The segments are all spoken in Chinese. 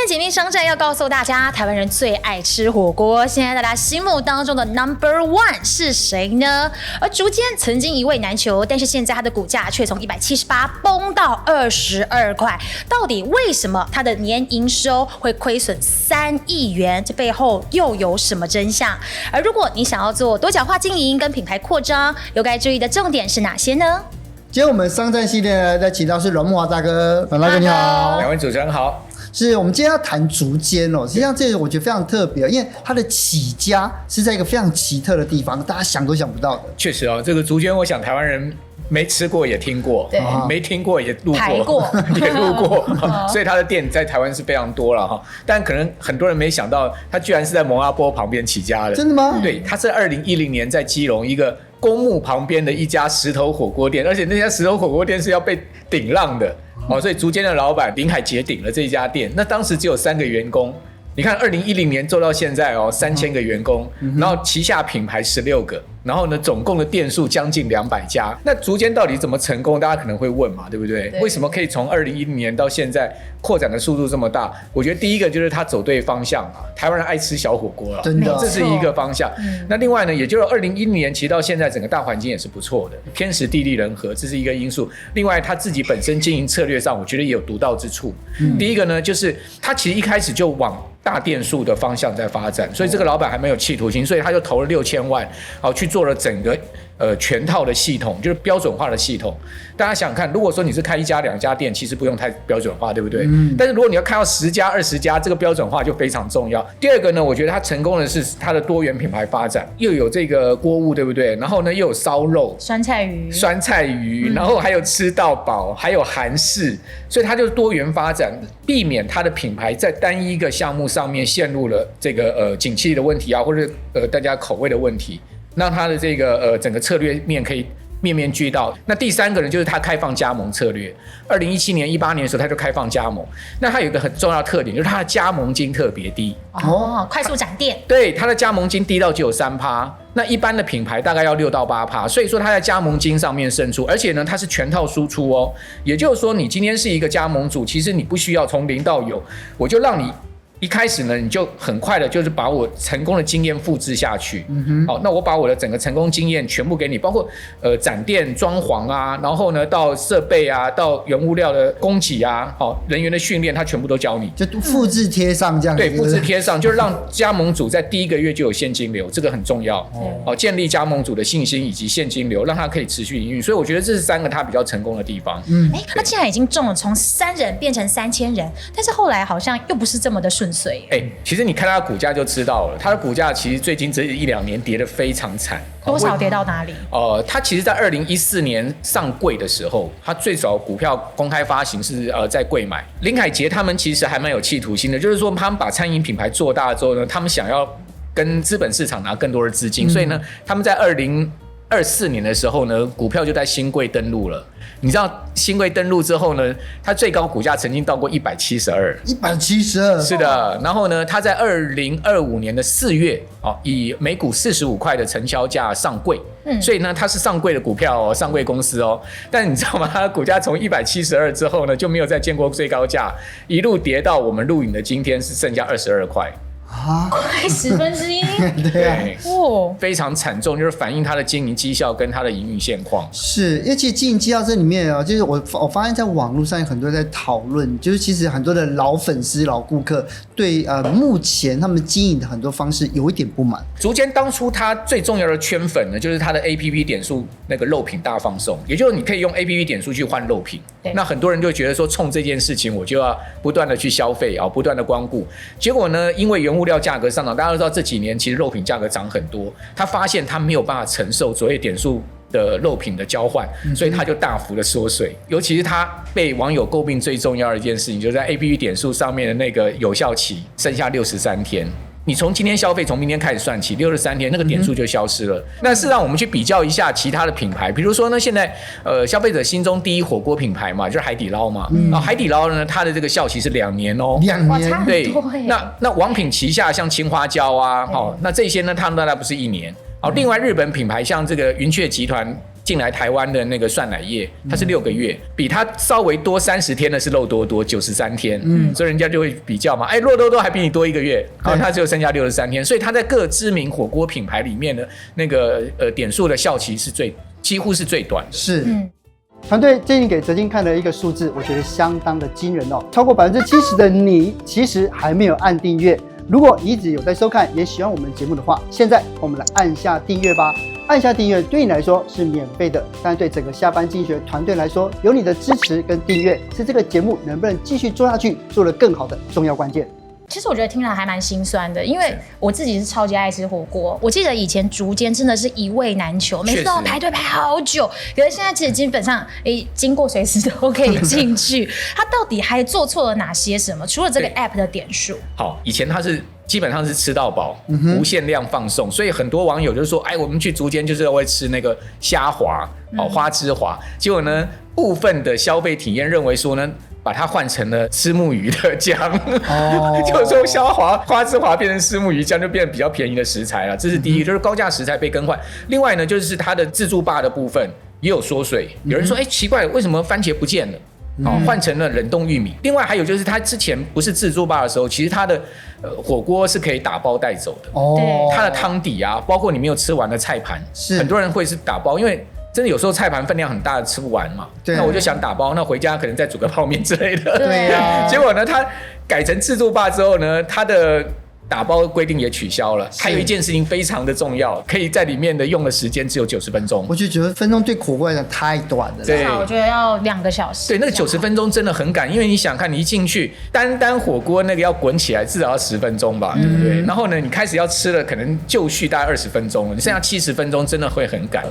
天解密商战要告诉大家，台湾人最爱吃火锅，现在大家心目当中的 No.1 是谁呢？而竹间曾经一位难求，但是现在它的股价却从178崩到22块，到底为什么它的年营收会亏损3亿元？这背后又有什么真相？而如果你想要做多角化经营跟品牌扩张，有该注意的重点是哪些呢？今天我们商战系列呢，在请到是阮木华大哥，阮大哥你好，两位主持人好。是我们今天要谈竹间哦，实际上这个我觉得非常特别，因为它的起家是在一个非常奇特的地方，大家想都想不到的。确实哦，这个竹间，我想台湾人没吃过也听过，没听过也路过，也路过，所以他的店在台湾是非常多了哈。但可能很多人没想到，他居然是在蒙阿波旁边起家的。真的吗？对，他是2010年在基隆一个公墓旁边的一家石头火锅店，而且那家石头火锅店是要被顶让的。所以竹间的老板林海杰顶了这一家店，那当时只有3个员工，你看2010年做到现在3000个员工，然后旗下品牌16个，然后呢总共的店数将近200家。那竹间到底怎么成功？大家可能会问嘛，对不对？为什么可以从2010年到现在扩展的速度这么大？我觉得第一个就是他走对方向嘛，台湾人爱吃小火锅了，真的，这是一个方向。那另外呢，也就是2010年其实到现在整个大环境也是不错的，天时地利人和，这是一个因素。另外他自己本身经营策略上，我觉得也有独到之处。第一个呢，就是他其实一开始就往大店数的方向在发展，所以这个老板还没有企图心，所以他就投了6000万，去做了整个全套的系统，就是标准化的系统。大家想想看，如果说你是开1家2家店，其实不用太标准化，对不对？但是如果你要开到10家20家，这个标准化就非常重要。第二个呢，我觉得他成功的是他的多元品牌发展，又有这个锅物，对不对？然后呢又有烧肉、酸菜鱼，然后还有吃到饱，还有韩式，所以他就多元发展，避免他的品牌在单一个项目上面陷入了这个景气的问题啊，或者大家口味的问题，让他的这个整个策略面可以面面俱到。那第三个呢，就是他开放加盟策略。2017年、18年的时候，他就开放加盟。那他有一个很重要的特点，就是他的加盟金特别低。快速展店。对，他的加盟金低到只有3%。那一般的品牌大概要6到8%，所以说他在加盟金上面胜出，而且呢，它是全套输出哦。也就是说，你今天是一个加盟主，其实你不需要从0到有，我就让你一开始呢，你就很快的，就是把我成功的经验复制下去。好，那我把我的整个成功经验全部给你，包括展店装潢啊，然后呢到设备啊，到原物料的供给啊，人员的训练，他全部都教你，就复制贴上这样子。对，复制贴上，就是让加盟主在第1个月就有现金流，这个很重要。建立加盟主的信心以及现金流，让他可以持续营运。所以我觉得这是3个他比较成功的地方。他既然已经中了，从3人变成3000人，但是后来好像又不是这么的顺。其实你看它的股价就知道了，它的股价其实最近这1-2年跌得非常惨。多少跌到哪里？它其实在2014年上柜的时候，它最早股票公开发行是在柜买。林海杰他们其实还蛮有企图心的，就是说他们把餐饮品牌做大之后呢，他们想要跟资本市场拿更多的资金，所以呢，他们在2024年的时候呢，股票就在新柜登陆了。你知道新柜登陆之后呢，它最高股价曾经到过172。是的，然后呢，它在2025年的4月以每股45块的成交价上柜。所以呢，它是上柜的股票上柜公司哦。但你知道吗？它的股价从172之后呢，就没有再见过最高价，一路跌到我们录影的今天是剩下22块。快1/10。对啊，非常惨重，就是反映它的经营绩效跟它的营运现况。是，因为其实经营绩效这里面就是我发现在网络上有很多人在讨论，就是其实很多的老粉丝、老顾客对目前他们经营的很多方式有一点不满。竹间当初它最重要的圈粉呢，就是它的 APP 点数那个肉品大放送，也就是你可以用 APP 点数去换肉品。那很多人就觉得说，冲这件事情我就要不断的去消费不断的光顾。结果呢，因为原物料价格上涨，大家都知道这几年其实肉品价格涨很多，他发现他没有办法承受所谓点数的肉品的交换，所以他就大幅的缩水。尤其是他被网友诟病最重要的一件事情，就是在 APP 点数上面的那个有效期剩下63天。你从今天消费，从明天开始算起，63天那个点数就消失了。那是让我们去比较一下其他的品牌，比如说呢，现在消费者心中第一火锅品牌嘛，就是海底捞嘛。海底捞呢，它的这个效期是2年哦，2年，对。那王品旗下像青花椒啊，那这些呢，他们大概不是1年。另外日本品牌像这个云雀集团进来台湾的那个涮奶业，它是6个月，比它稍微多30天的是肉多多93天，所以人家就会比较嘛，肉多多还比你多1个月，然后它只有剩下63天，所以它在各知名火锅品牌里面的那个点数的效期是几乎是最短的。是。团队最近给哲金看了一个数字，我觉得相当的惊人哦，超过70%的你其实还没有按订阅。如果你一直有在收看，也喜欢我们节目的话，现在我们来按下订阅吧。按下订阅对你来说是免费的，但对整个下班经济学团队来说，有你的支持跟订阅是这个节目能不能继续做下去、做得更好的重要关键。其实我觉得听来还蛮心酸的，因为我自己是超级爱吃火锅。我记得以前竹间真的是一味难求，每次都要排队排好久。可是现在其实基本上，经过随时都可以进去。它到底还做错了哪些什么？除了这个 app 的点数，好，以前它是基本上是吃到饱，无限量放送，所以很多网友就说，我们去竹间就是会吃那个虾滑，花枝滑。结果呢，部分的消费体验认为说呢，把它换成了虱目鱼的酱，就是说花枝滑变成虱目鱼酱，就变成比较便宜的食材了。这是第一个，就是高价食材被更换。另外呢，就是它的自助吧的部分也有缩水。有人说，奇怪，为什么番茄不见了？换成了冷冻玉米。另外还有就是，它之前不是自助吧的时候，其实它的火锅是可以打包带走的。它的汤底啊，包括你没有吃完的菜盘，很多人会是打包，因为真的有时候菜盘分量很大的吃不完嘛，那我就想打包，那回家可能再煮个泡面之类的。对呀。结果呢，它改成自助吧之后呢，它的打包规定也取消了。还有一件事情非常的重要，可以在里面的用的时间只有90分钟。我觉得90分钟对火锅来讲太短了。至少我觉得要2个小时。对，那个90分钟真的很赶，因为你想看，你一进去，单火锅那个要滚起来至少要10分钟吧，对不对？然后呢，你开始要吃了，可能就绪大概20分钟了，你剩下70分钟真的会很赶。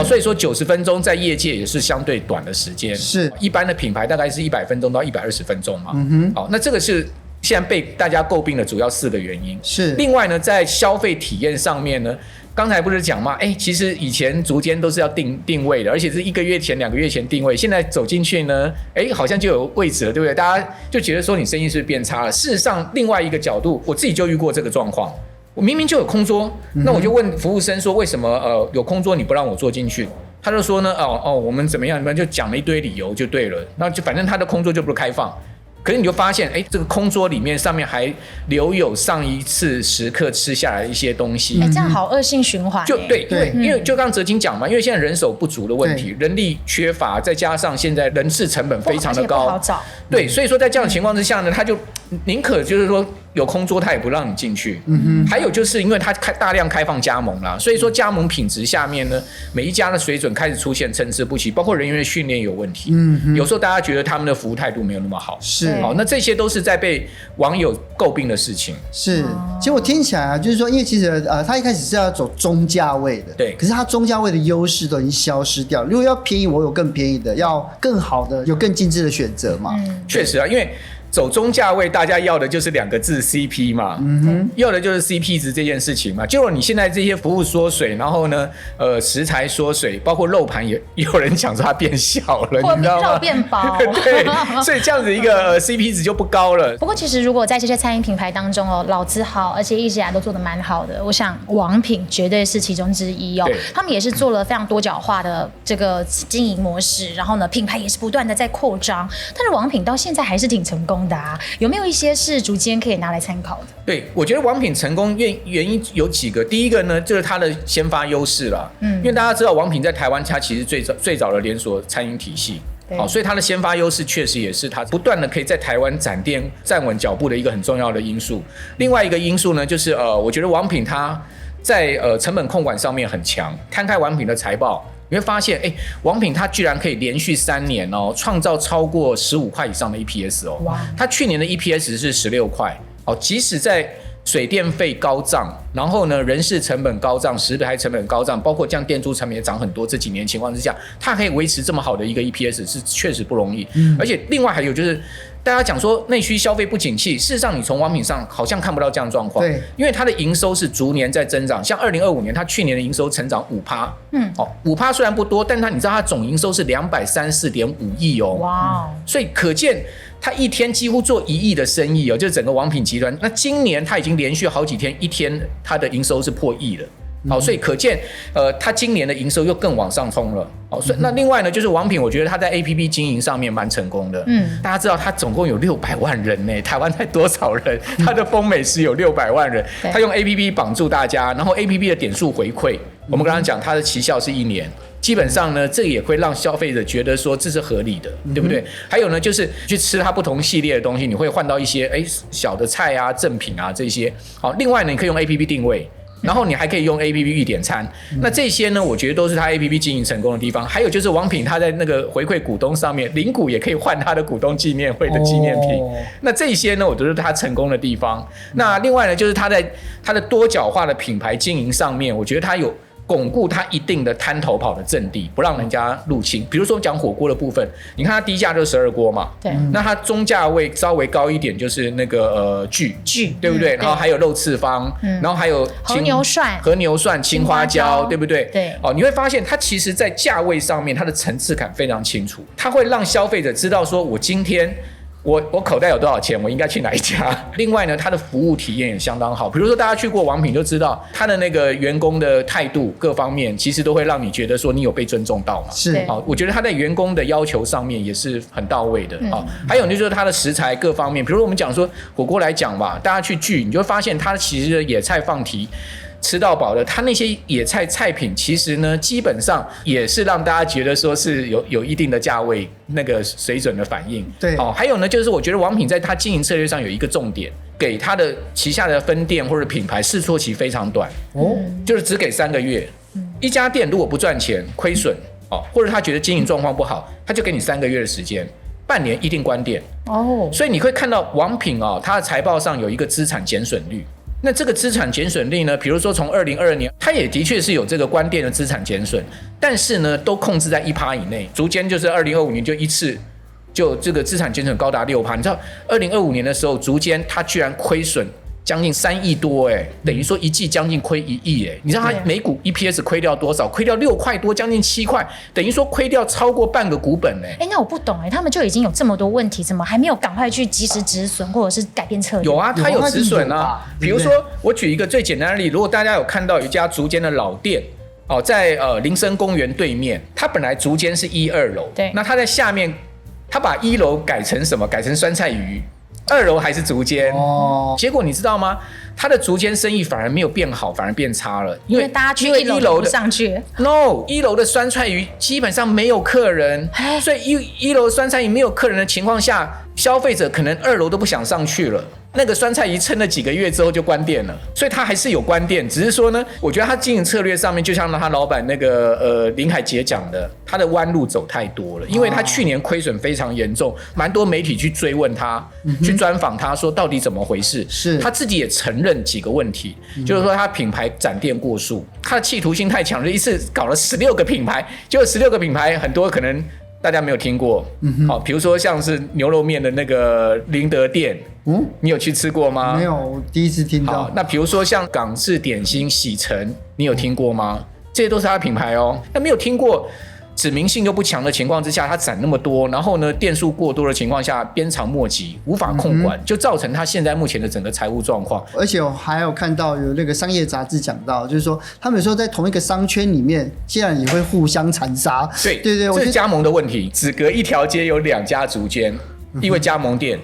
所以说90分钟在业界也是相对短的时间。是，一般的品牌大概是100分钟到120分钟嘛。好，那这个是现在被大家诟病的主要4个原因。是。另外呢，在消费体验上面呢，刚才不是讲嘛，其实以前竹间都是要定位的，而且是1个月前、2个月前定位，现在走进去呢，好像就有位置了，对不对？大家就觉得说你生意是不是变差了？事实上，另外一个角度，我自己就遇过这个状况。我明明就有空桌，那我就问服务生说，为什么有空桌你不让我坐进去？他就说呢，我们怎么样？你们就讲了一堆理由就对了，那就反正他的空桌就不是开放。可是你就发现，这个空桌里面上面还留有上一次食客吃下来的一些东西，这样好恶性循环。就对，因为就刚哲金讲嘛，因为现在人手不足的问题，人力缺乏，再加上现在人事成本非常的高，不好找。对，所以说在这样的情况之下呢，他就宁可就是说有空桌他也不让你进去。还有就是因为他大量开放加盟啦，所以说加盟品质下面呢，每一家的水准开始出现参差不齐，包括人员的训练有问题。有时候大家觉得他们的服务态度没有那么好。是。好，那这些都是在被网友诟病的事情。是，其实我听起来啊，就是说，因为其实他一开始是要走中价位的，对。可是他中价位的优势都已经消失掉。如果要便宜，我有更便宜的；要更好的，有更精致的选择嘛。确实啊，因为走中价位，大家要的就是2个字 CP 嘛，要的就是 CP 值这件事情嘛。结果你现在这些服务缩水，然后呢，食材缩水，包括肉盘也有人讲说它变小了，你知道吗？肉变薄，对，所以这样子一个CP 值就不高了。不过其实如果在这些餐饮品牌当中老字号，而且一直以来都做得蛮好的，我想王品绝对是其中之一哦。他们也是做了非常多角化的这个经营模式，然后呢，品牌也是不断的在扩张，但是王品到现在还是挺成功的啊。有没有一些是竹间可以拿来参考的？对，我觉得王品成功原因有几个。第一个呢，就是它的先发优势啦。因为大家知道王品在台湾，它其实最早的连锁餐饮体系。好，所以它的先发优势确实也是它不断的可以在台湾站稳脚步的一个很重要的因素。另外一个因素呢，就是我觉得王品它在成本控管上面很强。摊开王品的财报，你会发现，王品它居然可以连续3年创造超过15块以上的 EPS 哦。它去年的 EPS 是16块。即使在水电费高涨，然后呢，人事成本高涨，食材成本高涨，包括这样店租成本也涨很多，这几年情况之下，它可以维持这么好的一个 EPS 是确实不容易。而且另外还有就是，大家讲说内需消费不景气，事实上你从王品上好像看不到这样的状况。对，因为它的营收是逐年在增长，像2025年，它去年的营收成长5%。5%虽然不多，但你知道它总营收是234.5亿哦。哇！所以可见。他一天几乎做1亿的生意就是整个王品集团。那今年他已经连续好几天，一天他的营收是破亿了。好，所以可见它今年的营收又更往上冲了。好，所以那另外呢，就是王品，我觉得它在 APP 经营上面蛮成功的。大家知道它总共有600万人呢，台湾才多少人？它的丰美食有600万人，它用 APP 绑住大家，然后 APP 的点数回馈，我们刚刚讲它的期效是1年。基本上呢，这个也会让消费者觉得说这是合理的，对不对？还有呢，就是去吃它不同系列的东西，你会换到一些小的菜啊、赠品啊这些。好，另外呢，你可以用 APP 定位，然后你还可以用 APP 预点餐。那这些呢，我觉得都是它 APP 经营成功的地方。还有就是王品它在那个回馈股东上面，领股也可以换它的股东纪念会的纪念品。那这些呢，我觉得是它成功的地方。那另外呢，就是它在它的多角化的品牌经营上面，我觉得它有巩固它一定的滩头跑的阵地，不让人家入侵。比如说讲火锅的部分，你看它低价就是12锅嘛，对，那它中价位稍微高一点就是那个巨，对不对？然后还有肉翅方，然后还有和牛涮、青花椒，对不对？对，哦，你会发现它其实在价位上面它的层次感非常清楚，它会让消费者知道说我今天我口袋有多少钱，我应该去哪一家。另外呢，它的服务体验也相当好。比如说大家去过王品就知道，它的那个员工的态度各方面，其实都会让你觉得说你有被尊重到嘛。是，好，我觉得它在员工的要求上面也是很到位的。好，还有就是它的食材各方面，比如说我们讲说火锅来讲吧，大家去聚，你就会发现它其实的野菜放题。吃到饱的，它那些野菜菜品，其实呢，基本上也是让大家觉得说是有一定的价位那个水准的反应。对，哦，还有呢，就是我觉得王品在它经营策略上有一个重点，给它的旗下的分店或者品牌试错期非常短，就是只给3个月。一家店如果不赚钱、亏损，或者他觉得经营状况不好，他就给你3个月的时间。半年一定关店所以你会看到王品它的财报上有一个资产减损率。那这个资产减损率呢，比如说从2022年，它也的确是有这个关店的资产减损，但是呢，都控制在1%以内。逐渐就是2025年就一次，就这个资产减损高达6%。你知道2025年的时候，逐渐它居然亏损将近3亿多，等于说一季将近亏1亿，你知道它每股 EPS 亏掉多少？亏掉6块多，将近7块，等于说亏掉超过半个股本，那我不懂，他们就已经有这么多问题，怎么还没有赶快去及时止损，或者是改变策略？有啊，它有止损啊。比如说，我举一个最简单的例，如果大家有看到有一家竹间的老店。在林森公园对面，它本来竹间是1、2楼，对，那它在下面，它把1楼改成什么？改成酸菜鱼。2楼还是竹间结果你知道吗？他的竹间生意反而没有变好，反而变差了，因为大家去1楼不上去。1楼的酸菜鱼基本上没有客人，所以一楼酸菜鱼没有客人的情况下，消费者可能2楼都不想上去了。那个酸菜鱼撑了几个月之后就关店了，所以他还是有关店，只是说呢，我觉得他经营策略上面，就像他老板那个林海杰讲的，他的弯路走太多了，因为他去年亏损非常严重，蛮多媒体去追问他，去专访他说到底怎么回事，是他自己也承认几个问题，就是说他品牌展店过数，他的企图心太强，就一次搞了16个品牌，结果16个品牌很多可能大家没有听过，比如说像是牛肉面的那个林德店，你有去吃过吗？没有，我第一次听到。那比如说像港式点心喜成，你有听过吗？这些都是他的品牌那没有听过，指名性又不强的情况之下，他展那么多，然后呢店数过多的情况下，鞭长莫及，无法控管，就造成他现在目前的整个财务状况。而且我还有看到有那个商业杂志讲到，就是说他们有时候在同一个商圈里面，竟然也会互相残杀。对，这是加盟的问题，只隔一条街有2家竹间。因为加盟店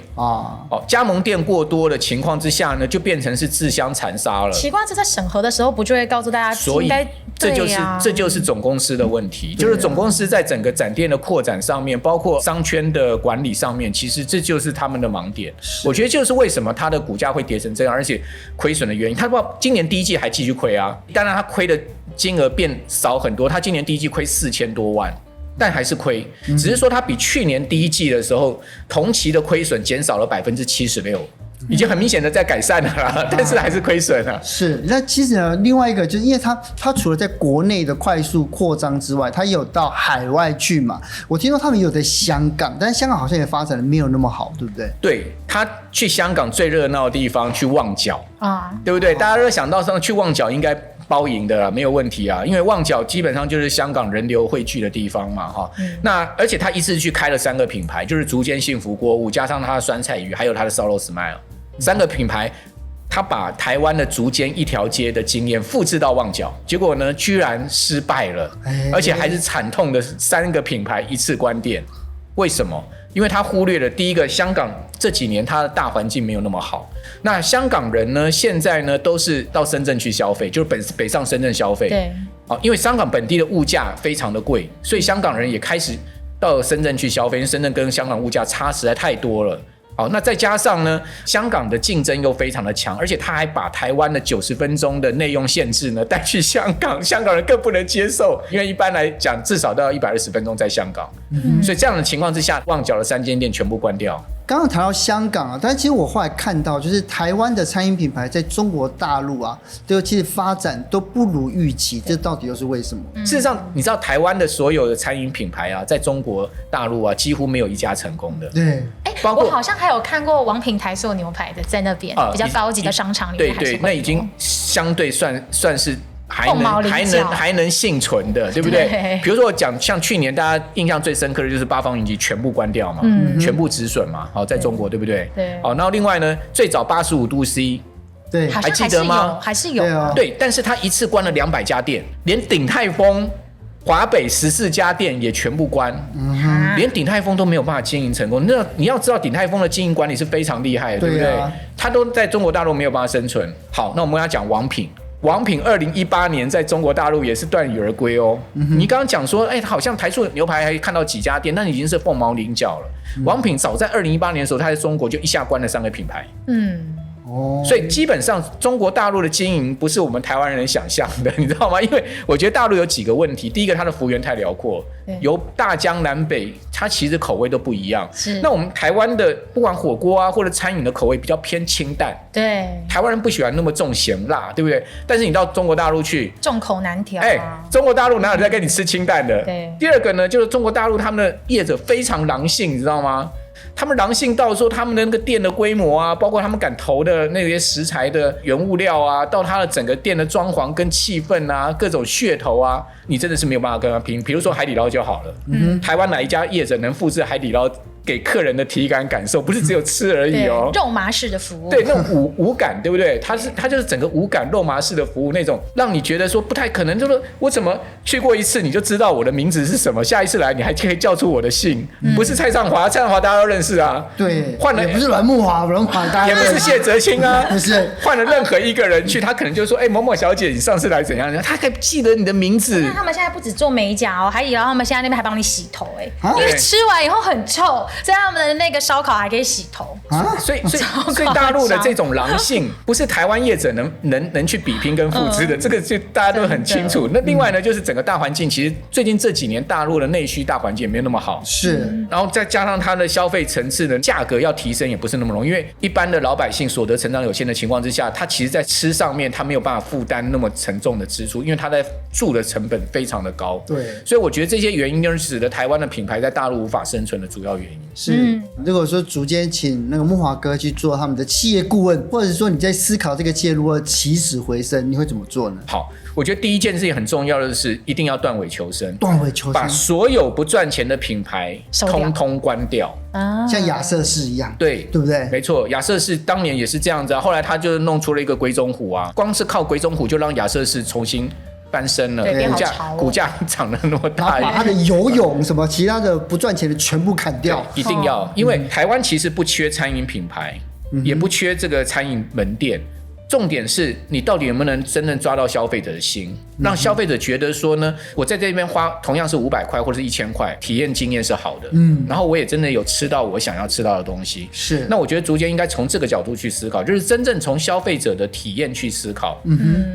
加盟店过多的情况之下呢，就变成是自相残杀了。奇怪，这在审核的时候不就会告诉大家，所以这就是总公司的问题，就是总公司在整个展店的扩展上面，包括商圈的管理上面，其实这就是他们的盲点。我觉得就是为什么它的股价会跌成这样，而且亏损的原因。它今年第一季还继续亏啊，当然它亏的金额变少很多，它今年第一季亏4000多万。但还是亏，只是说它比去年第一季的时候同期的亏损减少了76%，已经很明显的在改善了啦，但是还是亏损啊。是，那其实呢，另外一个就是因为它除了在国内的快速扩张之外，它也有到海外去嘛。我听说他们也有在香港，但是香港好像也发展的没有那么好，对不对？对，他去香港最热闹的地方去旺角对不对？大家都想到去旺角应该包赢的啦，没有问题啊，因为旺角基本上就是香港人流汇聚的地方嘛，那而且他一次去开了3个品牌，就是竹间幸福锅物，加上他的酸菜鱼，还有他的烧肉 Smile，3个品牌他把台湾的竹间一条街的经验复制到旺角，结果呢居然失败了，而且还是惨痛的3个品牌一次关店。为什么？因为他忽略了第一个，香港这几年它的大环境没有那么好。那香港人呢，现在呢都是到深圳去消费，就是北上深圳消费。对，因为香港本地的物价非常的贵，所以香港人也开始到深圳去消费，因为深圳跟香港物价差实在太多了。好，那再加上呢，香港的竞争又非常的强，而且他还把台湾的90分钟的内用限制呢带去香港，香港人更不能接受，因为一般来讲至少都要120分钟在香港，所以这样的情况之下，旺角的3间店全部关掉。刚刚谈到香港啊，但其实我后来看到，就是台湾的餐饮品牌在中国大陆啊，其实发展都不如预期，这到底又是为什么？事实上，你知道台湾的所有的餐饮品牌啊，在中国大陆啊，几乎没有一家成功的。对，包括我好像还有看过王品台塑牛排的，在那边比较高级的商场里面，对，那已经相对算是。还能幸存的，对不对？比如说我讲，像去年大家印象最深刻的就是八方云集全部关掉嘛，全部止损嘛，好，在中国，对不对？对。好，然后另外呢，最早85度 C， 对，还记得吗？还是有，对，但是他一次关了200家店，连鼎泰丰、华北14家店也全部关，连鼎泰丰都没有办法经营成功。那你要知道，鼎泰丰的经营管理是非常厉害的，对不对？他都在中国大陆没有办法生存。好，那我们跟他讲王品。王品2018年在中国大陆也是断羽而归哦。你刚刚讲说，好像台塑牛排还看到几家店，那已经是凤毛麟角了。王品早在2018年的时候，他在中国就一下关了3个品牌。所以基本上中国大陆的经营不是我们台湾人想象的，你知道吗？因为我觉得大陆有几个问题，第一个它的幅员太辽阔，由大江南北，它其实口味都不一样。那我们台湾的不管火锅啊或者餐饮的口味比较偏清淡，对，台湾人不喜欢那么重咸辣，对不对？但是你到中国大陆去，众口难调。中国大陆哪有在跟你吃清淡的？对。第二个呢，就是中国大陆他们的业者非常狼性，你知道吗？他们狼性到说他们的那个店的规模啊，包括他们敢投的那些食材的原物料啊，到他的整个店的装潢跟气氛啊，各种噱头啊，你真的是没有办法跟他拼。比如说海底捞就好了，台湾哪一家业者能复制海底捞给客人的体感感受？不是只有吃而已哦，肉麻式的服务，对，那种无感，对不对？它就是整个无感肉麻式的服务，那种让你觉得说不太可能，就是我怎么去过一次你就知道我的名字是什么，下一次来你还可以叫出我的姓，不是蔡尚华，蔡尚华大家都认识啊，对，换了也不是阮木华，大家也不是谢哲青啊，不是，换了任何一个人去，他可能就说，某某小姐，你上次来怎样？他还记得你的名字。他们现在不止做美甲哦，海底捞他们现在那边还帮你洗头，因为吃完以后很臭，所以他们的那个烧烤还可以洗头。所以大陆的这种狼性，不是台湾业者能去比拼跟复制的，这个就大家都很清楚。那另外呢，就是整个大环境，其实最近这几年大陆的内需大环境也没有那么好，是，然后再加上它的消费层次的价格要提升也不是那么容易，因为一般的老百姓所得成长有限的情况之下，他其实在吃上面他没有办法负担那么沉重的支出，因为他在住的成本非常的高。对，所以我觉得这些原因就是使得台湾的品牌在大陆无法生存的主要原因。是，如果说逐渐请那个木华哥去做他们的企业顾问，或者说你在思考这个企业如何起死回生，你会怎么做呢？好，我觉得第一件事情很重要的是一定要断尾求生，把所有不赚钱的品牌通通关掉。像亚瑟士一样，对不对？没错，亚瑟士当年也是这样子啊，后来他就弄出了一个鬼冢虎啊，光是靠鬼冢虎就让亚瑟士重新翻身了，股价涨得那么大，把他的游泳什么其他的不赚钱的全部砍掉，一定要，因为台湾其实不缺餐饮品牌，也不缺这个餐饮门店。重点是你到底能不能真正抓到消费者的心，让消费者觉得说呢，我在这边花同样是500块或者是1000块，体验经验是好的，然后我也真的有吃到我想要吃到的东西。是，那我觉得逐渐应该从这个角度去思考，就是真正从消费者的体验去思考。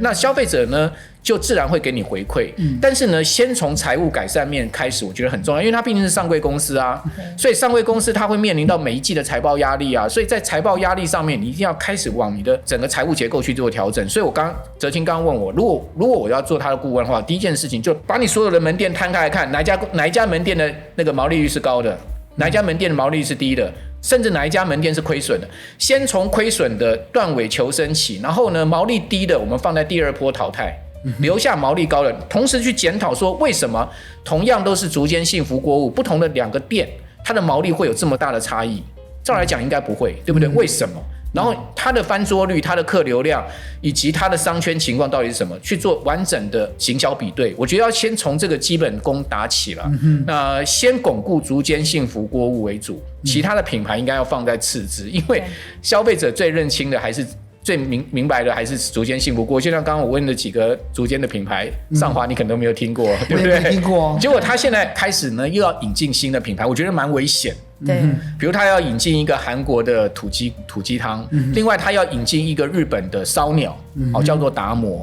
那消费者呢，就自然会给你回馈。但是呢，先从财务改善面开始，我觉得很重要，因为它毕竟是上柜公司啊，所以上柜公司它会面临到每一季的财报压力啊，所以在财报压力上面，你一定要开始往你的整个财务结构去做调整。所以我哲青刚问我，如果我要做他的顾问的话，第一件事情就把你所有的门店摊开来看，哪一家门店的那个毛利率是高的，哪一家门店的毛利率是低的，甚至哪一家门店是亏损的，先从亏损的断尾求生起，然后呢，毛利低的我们放在第二波淘汰，留下毛利高的，同时去检讨说为什么同样都是竹间幸福锅物，不同的2个店，它的毛利会有这么大的差异？照来讲应该不会，对不对？为什么？然后它的翻桌率、它的客流量以及它的商圈情况到底是什么，去做完整的行销比对。我觉得要先从这个基本功打起了。那先巩固竹间幸福锅物为主，其他的品牌应该要放在次之，因为消费者最认清的还是。最明白的还是竹间幸福锅，就像刚刚我问的几个竹间的品牌，上华你可能都没有听过，对不对？没听过。结果他现在开始呢，又要引进新的品牌，我觉得蛮危险。对，比如他要引进一个韩国的土鸡汤，另外他要引进一个日本的烧鸟，叫做达摩，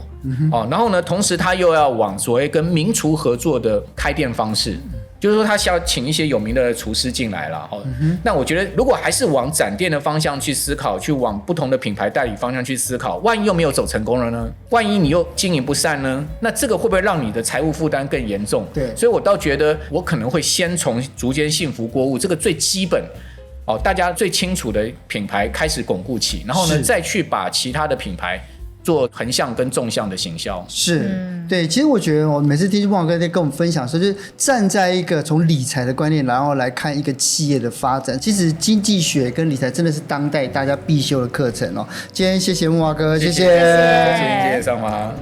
然后呢，同时他又要往所谓跟名厨合作的开店方式。就是说，他需要请一些有名的厨师进来了。那我觉得，如果还是往展店的方向去思考，去往不同的品牌代理方向去思考，万一又没有走成功了呢？万一你又经营不善呢？那这个会不会让你的财务负担更严重？对，所以我倒觉得，我可能会先从竹间幸福锅物这个最基本。大家最清楚的品牌开始巩固起，然后呢，再去把其他的品牌做横向跟纵向的行销。对，其实我觉得我每次听孟哥在跟我们分享说，就是站在一个从理财的观念，然后来看一个企业的发展。其实经济学跟理财真的是当代大家必修的课程哦。今天谢谢孟哥，谢谢谢谢上华。